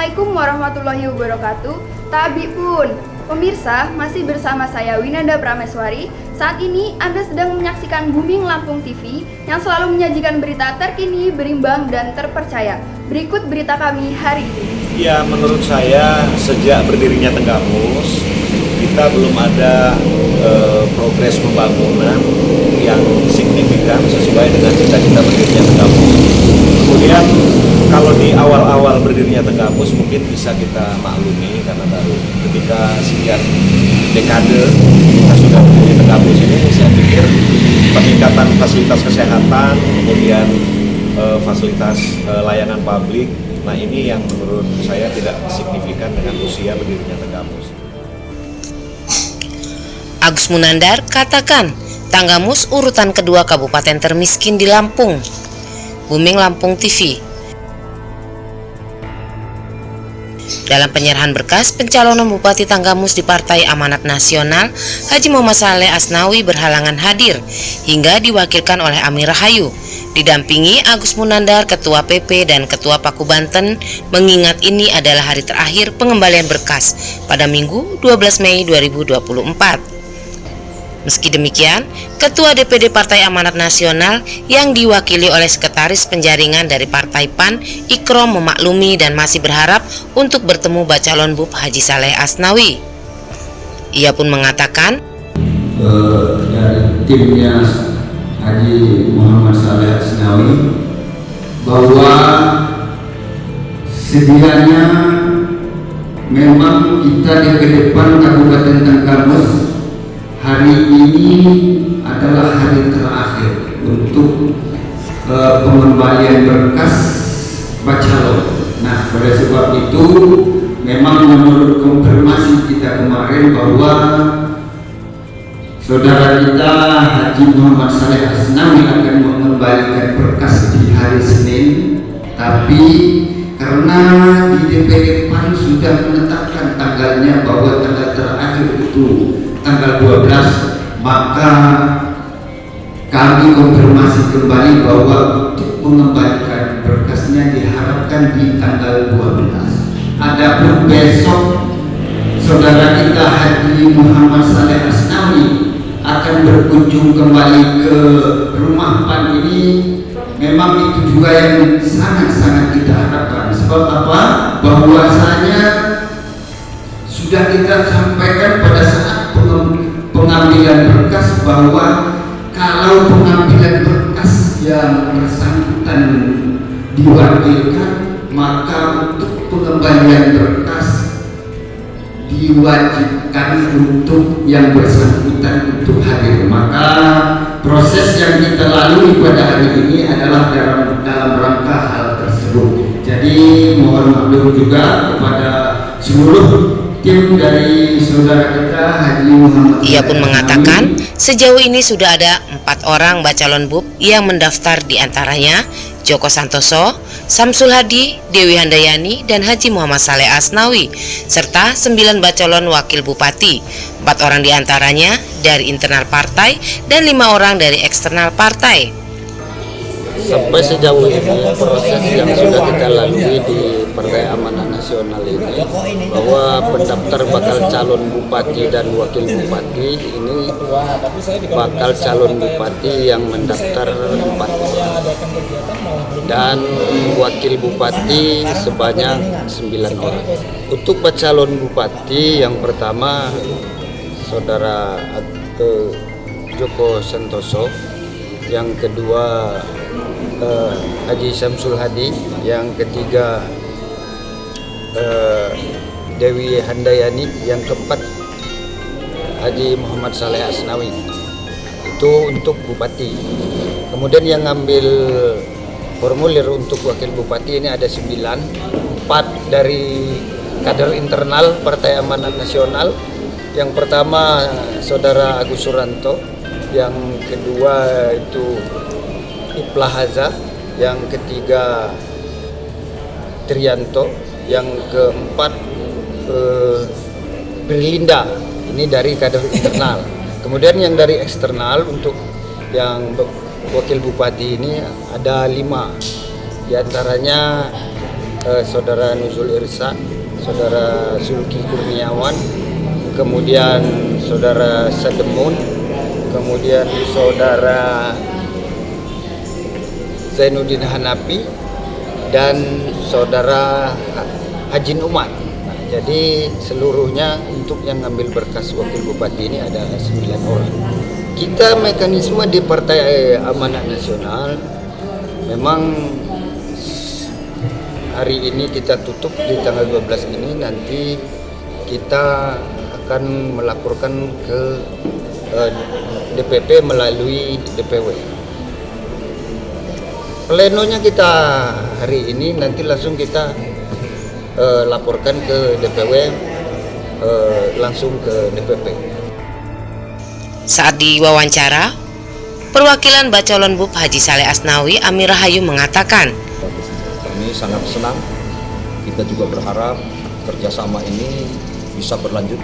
Assalamualaikum warahmatullahi wabarakatuh. Tabi pun, pemirsa masih bersama saya Winanda Prameswari. Saat ini Anda sedang menyaksikan Booming Lampung TV yang selalu menyajikan berita terkini, berimbang, dan terpercaya. Berikut berita kami hari ini. Ya, menurut saya sejak berdirinya Tenggamus, kita belum ada progres pembangunan yang signifikan sesuai dengan cita-cita berdirinya Tenggamus. Kemudian kalau di awal-awal berdirinya Tenggamus mungkin bisa kita maklumi karena baru ketika sekian dekade kita sudah berdiri Tenggamus ini, saya pikir peningkatan fasilitas kesehatan, kemudian fasilitas layanan publik, nah ini yang menurut saya tidak signifikan dengan usia berdirinya Tenggamus. Agus Munandar katakan, Tenggamus urutan kedua kabupaten termiskin di Lampung. Booming Lampung TV. Dalam penyerahan berkas pencalonan Bupati Tenggamus di Partai Amanat Nasional, Haji Muhammad Saleh Asnawi berhalangan hadir hingga diwakilkan oleh Amir Rahayu. Didampingi Agus Munandar, Ketua PP dan Ketua Paku Banten, mengingat ini adalah hari terakhir pengembalian berkas pada Minggu 12 Mei 2024. Meski demikian, Ketua DPD Partai Amanat Nasional yang diwakili oleh Sekretaris Penjaringan dari Partai PAN, Ikrom, memaklumi dan masih berharap untuk bertemu Bacalon BUP Haji Saleh Asnawi. Ia pun mengatakan, dari timnya Haji Muhammad Saleh Asnawi bahwa sedianya memang kita di depan Kabupaten Tenggamus hari ini adalah hari terakhir untuk pengembalian berkas bacalon. Nah, pada sebab itu memang menurut konfirmasi kita kemarin bahwa saudara kita Haji Muhammad Saleh Asnawi akan mengembalikan berkas di hari Senin, tapi karena di DPD PAN sudah menetapkan tanggalnya bahwa tanggal terakhir itu tanggal 12, maka kami konfirmasi kembali bahwa untuk mengembalikan berkasnya diharapkan di tanggal 12. Adapun besok saudara kita Haji Muhammad Saleh Asnawi akan berkunjung kembali ke rumah PAN ini, memang itu juga yang sangat-sangat kita harapkan. Sebab apa? Bahwasanya sudah kita sampaikan pada saat pengambilan berkas bahwa kalau pengambilan berkas yang bersangkutan diwakilkan, maka untuk pengembalian berkas diwajibkan untuk yang bersangkutan untuk hadir. Maka proses yang kita lalui pada hari ini adalah dalam rangka hal tersebut. Jadi mohon maklum juga kepada seluruh tim dari saudara kita Haji Muhammad. Ia pun mengatakan sejauh ini sudah ada 4 orang bacalon BUP yang mendaftar, diantaranya Joko Santoso, Samsul Hadi, Dewi Handayani, dan Haji Muhammad Saleh Asnawi, serta 9 bacalon wakil bupati. 4 orang diantaranya dari internal partai dan 5 orang dari eksternal partai. Sampai sejauh ini proses yang sudah kita lalui di Partai Amanat Nasional ini, bahwa pendaftar bakal calon bupati dan wakil bupati ini bakal calon bupati yang mendaftar 4 orang dan wakil bupati sebanyak 9 orang. Untuk calon bupati yang pertama saudara Joko Santoso, yang kedua Haji Samsul Hadi, yang ketiga Dewi Handayani, yang keempat Haji Muhammad Saleh Asnawi. Itu untuk bupati. Kemudian yang ngambil formulir untuk wakil bupati ini ada 9, 4 dari kader internal Partai Amanat Nasional. Yang pertama saudara Agus Suranto, yang kedua itu Iplahaza, yang ketiga Trianto, yang keempat Berlinda, ini dari kader internal. Kemudian yang dari eksternal untuk yang wakil bupati ini ada 5, diantaranya Saudara Nuzul Irsa, Saudara Zulki Kurniawan, kemudian Saudara Sademun, kemudian Saudara Zainuddin Hanapi, dan Saudara Hajin Umar. Nah, jadi seluruhnya untuk yang ngambil berkas wakil bupati ini ada 9 orang. Kita mekanisme di Partai Amanat Nasional memang hari ini kita tutup di tanggal 12 ini, nanti kita akan melaporkan ke DPP melalui DPW. Plenonya kita hari ini, nanti langsung kita laporkan ke DPW, langsung ke DPP. Saat diwawancara, perwakilan Bacalon BUP Haji Saleh Asnawi Amir Rahayu mengatakan, Kami sangat senang, kita juga berharap kerjasama ini bisa berlanjut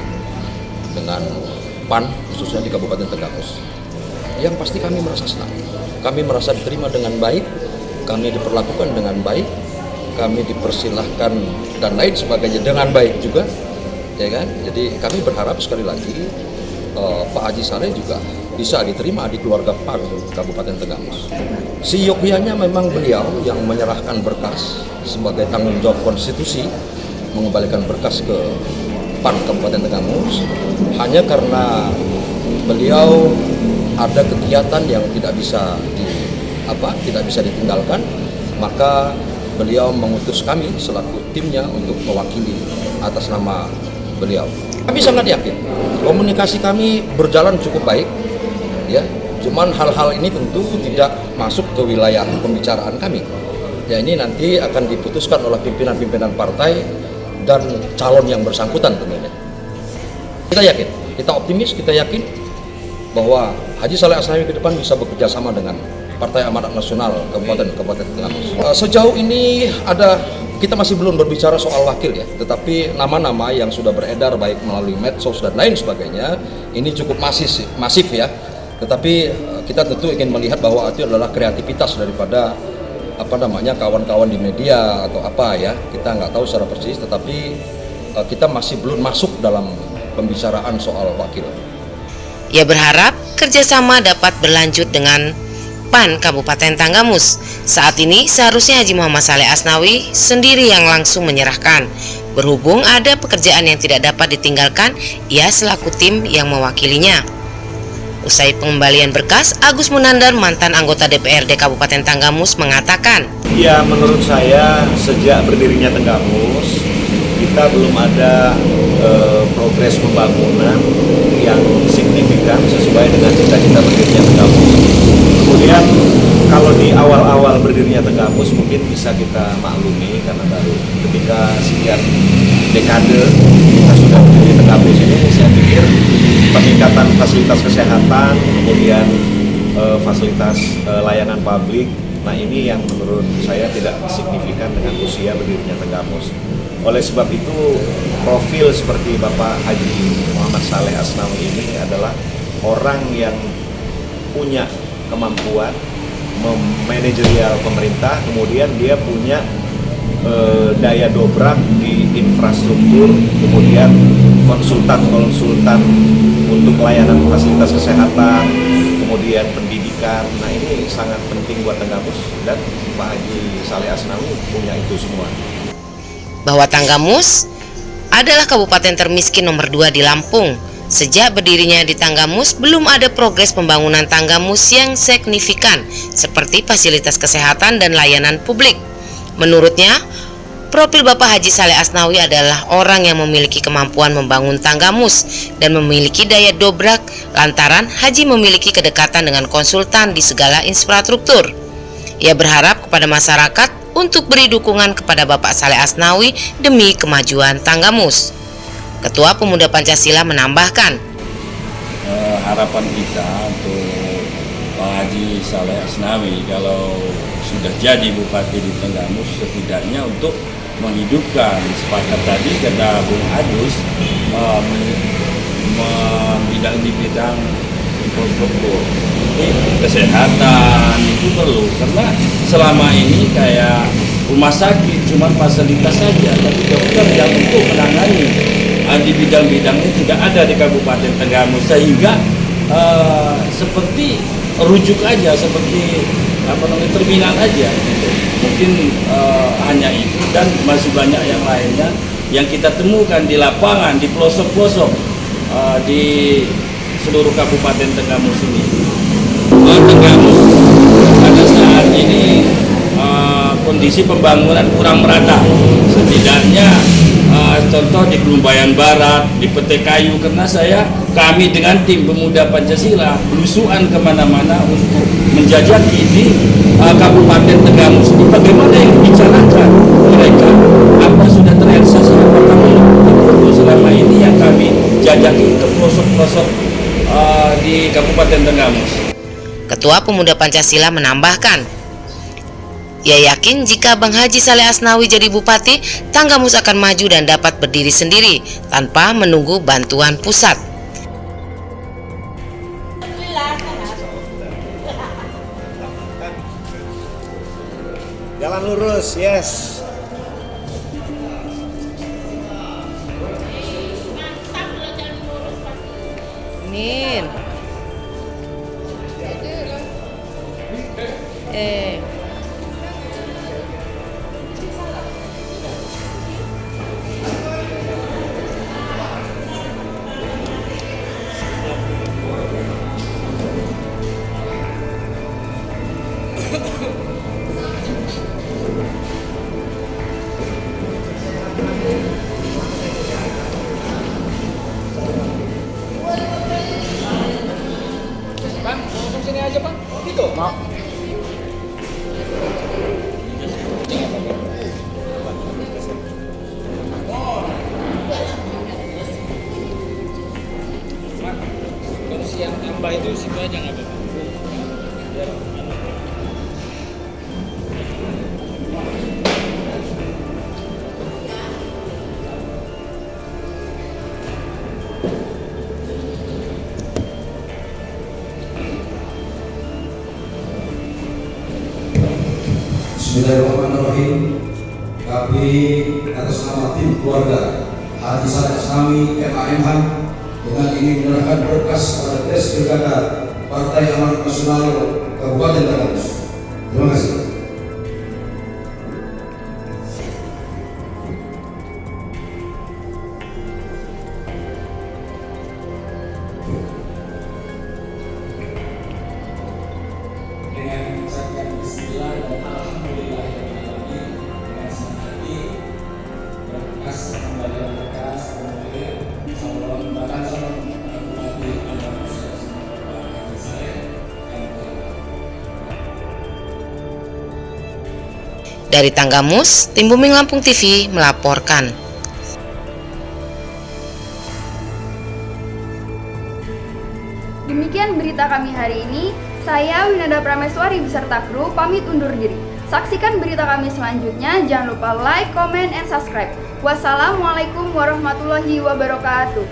dengan PAN, khususnya di Kabupaten Tenggamus. Yang pasti kami merasa senang, kami merasa diterima dengan baik, kami diperlakukan dengan baik, kami dipersilahkan dan lain sebagainya dengan baik juga, ya kan? Jadi kami berharap sekali lagi Pak Haji Saleh juga bisa diterima di keluarga PAN Kabupaten Tenggamus. Siogyanya memang beliau yang menyerahkan berkas sebagai tanggung jawab konstitusi, mengembalikan berkas ke PAN Kabupaten Tenggamus, hanya karena beliau ada kegiatan yang tidak bisa ditinggalkan, maka beliau mengutus kami selaku timnya untuk mewakili atas nama beliau. Kami sangat yakin komunikasi kami berjalan cukup baik, ya. Cuman hal-hal ini tentu tidak masuk ke wilayah pembicaraan kami. Ya, ini nanti akan diputuskan oleh pimpinan-pimpinan partai dan calon yang bersangkutan tentunya. Kita yakin, kita optimis, kita yakin bahwa Haji Saleh Asnawi ke depan bisa bekerja sama dengan Partai Amanat Nasional Kabupaten Tenggamus. Sejauh ini kita masih belum berbicara soal wakil, ya, tetapi nama-nama yang sudah beredar baik melalui medsos dan lain sebagainya ini cukup masif ya. Tetapi kita tentu ingin melihat bahwa itu adalah kreativitas daripada kawan-kawan di media atau apa, ya, kita nggak tahu secara persis, tetapi kita masih belum masuk dalam pembicaraan soal wakil. ia berharap kerjasama dapat berlanjut dengan PAN Kabupaten Tanggamus. Saat ini seharusnya Haji Muhammad Saleh Asnawi sendiri yang langsung menyerahkan. Berhubung ada pekerjaan yang tidak dapat ditinggalkan, ia selaku tim yang mewakilinya. Usai pengembalian berkas, Agus Munandar, mantan anggota DPRD Kabupaten Tanggamus, mengatakan, Ya, menurut saya sejak berdirinya Tenggamus, kita belum ada progres pembangunan yang signifikan sesuai dengan cita-cita berdirinya Tenggamus. Kemudian kalau di awal-awal berdirinya Tenggamus mungkin bisa kita maklumi karena baru ketika sekian dekade kita sudah berdiri Tenggamus ini, saya pikir peningkatan fasilitas kesehatan, kemudian fasilitas layanan publik, nah ini yang menurut saya tidak signifikan dengan usia berdirinya Tenggamus. Oleh sebab itu, profil seperti Bapak Haji Muhammad Saleh Asnawi ini adalah orang yang punya kemampuan memanajerial pemerintah, kemudian dia punya daya dobrak di infrastruktur, kemudian konsultan untuk layanan fasilitas kesehatan, kemudian pendidikan. Nah, ini sangat penting buat Tenggamus dan Pak Haji Saleh Asnawi punya itu semua. bahwa Tanggamus adalah kabupaten termiskin nomor 2 di Lampung. Sejak berdirinya di Tanggamus, belum ada progres pembangunan Tanggamus yang signifikan seperti fasilitas kesehatan dan layanan publik. Menurutnya, profil Bapak Haji Saleh Asnawi adalah orang yang memiliki kemampuan membangun Tanggamus dan memiliki daya dobrak lantaran Haji memiliki kedekatan dengan konsultan di segala infrastruktur. Ia berharap kepada masyarakat untuk beri dukungan kepada Bapak Saleh Asnawi demi kemajuan Tanggamus. Ketua Pemuda Pancasila menambahkan, harapan kita untuk Pak Haji Saleh Asnawi kalau sudah jadi bupati di Tenggamus, setidaknya untuk menghidupkan, sepakat tadi kata Bung Agus, di bidang infrastruktur, ini kesehatan itu perlu, karena selama ini kayak rumah sakit, cuma fasilitas saja, tapi dokter yang untuk menangani di bidang-bidangnya tidak ada di Kabupaten Tenggamus, sehingga seperti rujuk aja, seperti terminal aja gitu. Mungkin hanya itu, dan masih banyak yang lainnya yang kita temukan di lapangan, di pelosok-pelosok di seluruh Kabupaten Tenggamus ini. Tenggamus pada saat ini kondisi pembangunan kurang merata. Setidaknya contoh di Kelumbayan Barat, di Pete Kayu, karena kami dengan tim pemuda Pancasila belusuan kemana-mana untuk menjajaki di Kabupaten Tenggamus ini bagaimana yang dibicarakan mereka, apa sudah terrealisasi, apakah belum. Itu selama ini yang kami jajaki ke pelosok-pelosok di Kabupaten Tenggamus. Ketua Pemuda Pancasila menambahkan, ia yakin jika Bang Haji Saleh Asnawi jadi bupati, Tenggamus akan maju dan dapat berdiri sendiri tanpa menunggu bantuan pusat. Jalan lurus, yes. Amin. Bang, langsung sini aja bang. Gitu. Mau. Kondisi yang tambah itu situ aja nggak apa-apa. Bismillahirrahmanirrahim. Kami atas nama tim keluarga Haji Saleh Asnawi MAMH dengan ini menyerahkan berkas pada tes pilkada Partai Amanat Nasional Kabupaten Tenggamus. Terima kasih. Dari Tenggamus, tim Booming Lampung TV melaporkan. Demikian berita kami hari ini. Saya Winanda Prameswari beserta kru pamit undur diri. Saksikan berita kami selanjutnya. Jangan lupa like, comment, and subscribe. Wassalamualaikum warahmatullahi wabarakatuh.